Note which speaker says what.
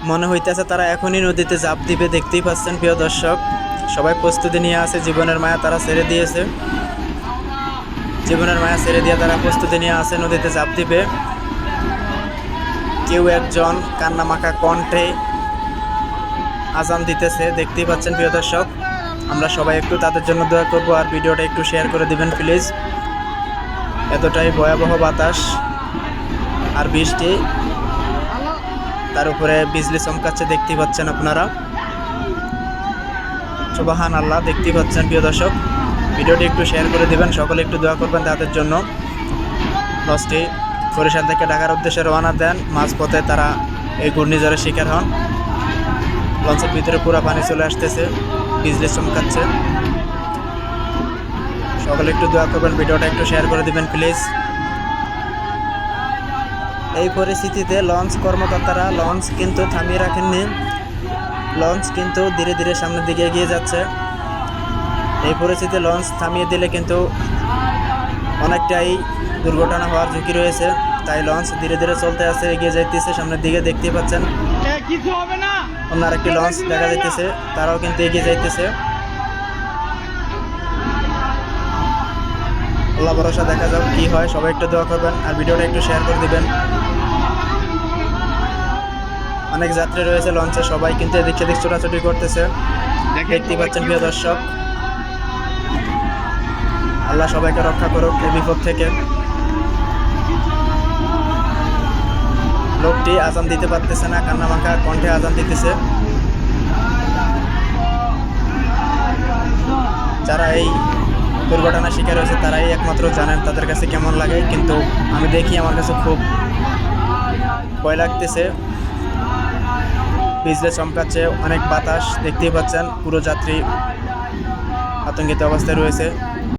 Speaker 1: মনে হইতেছে তারা এখনই নদীতে ঝাঁপ দিবে। দেখতেই পাচ্ছেন প্রিয় দর্শক, সবাই প্রস্তুতি নিয়ে আছে। জীবনের মায়া তারা ছেড়ে দিয়েছে, জীবনের মায়া ছেড়ে দিয়ে তারা প্রস্তুতি নিয়ে আছে, নদীতে ঝাঁপ দিবে। কেউ একজন কান্নামাখা কণ্ঠে আজান দিতেছে, দেখতেই পাচ্ছেন প্রিয় দর্শক। আমরা সবাই একটু তাদের জন্য দোয়া করব, আর ভিডিওটা একটু শেয়ার করে দিবেন প্লিজ। এতটাই ভয়াবহ বাতাস আর বৃষ্টি, তার উপরে বিজলি চমকাচ্ছে, দেখতেই পাচ্ছেন আপনারা। সুবহান আল্লাহ, দেখতেই পাচ্ছেন প্রিয় দর্শক। ভিডিওটি একটু শেয়ার করে দিবেন, সকলে একটু দোয়া করবেন তাদের জন্য। লঞ্চটি বরিশাল থেকে ঢাকার উদ্দেশ্যে রওনা দেন, মাঝপথে তারা এই ঘূর্ণিঝড়ের শিকার হন। লঞ্চের ভিতরে পুরো পানি চলে আসতেছে, বিজলি চমকাচ্ছে। সকলে একটু দোয়া করবেন, ভিডিওটা একটু শেয়ার করে দিবেন প্লিজ। এই পরিস্থিতিতে লঞ্চ কর্মকর্তারা লঞ্চ কিন্তু থামিয়ে রাখেননি, লঞ্চ কিন্তু ধীরে ধীরে সামনের দিকে এগিয়ে যাচ্ছে। এই পরিস্থিতিতে লঞ্চ থামিয়ে দিলে কিন্তু অনেকটাই দুর্ঘটনা হওয়ার ঝুঁকি রয়েছে, তাই লঞ্চ ধীরে ধীরে চলতে আছে, এগিয়ে যাইতেছে সামনের দিকে। দেখতেই পাচ্ছেন অন্য আরেকটি লঞ্চ দেখা যাইতেছে, তারাও কিন্তু এগিয়ে যাইতেছে। আল্লাহ ভরসা, দেখা যাক কি হয়। সবাই একটু দোয়া করবেন আর ভিডিওটা একটু শেয়ার করে দিবেন। অনেক যাত্রী রয়েছে লঞ্চে, সবাই কিন্তু এদিক সেদিক ছোটাছুটি করতেছে, দেখতেই পাচ্ছেন প্রিয় দর্শক। আল্লাহ সবাইকে রক্ষা করুক এই বিপদ থেকে। লোকটি আজান দিতে পারতেছে না, কান্নামাখা কণ্ঠে আজান দিতেছে। যারা এই দুর্ঘটনার শিকার হয়েছে তারাই একমাত্র জানেন তাদের কাছে কেমন লাগে, কিন্তু আমি দেখি আমার কাছে খুব ভয় লাগতেছে। বিজলি চমকাচ্ছে, অনেক বাতাস, দেখতেই পাচ্ছেন পুরো যাত্রী আতঙ্কিত অবস্থায় রয়েছে।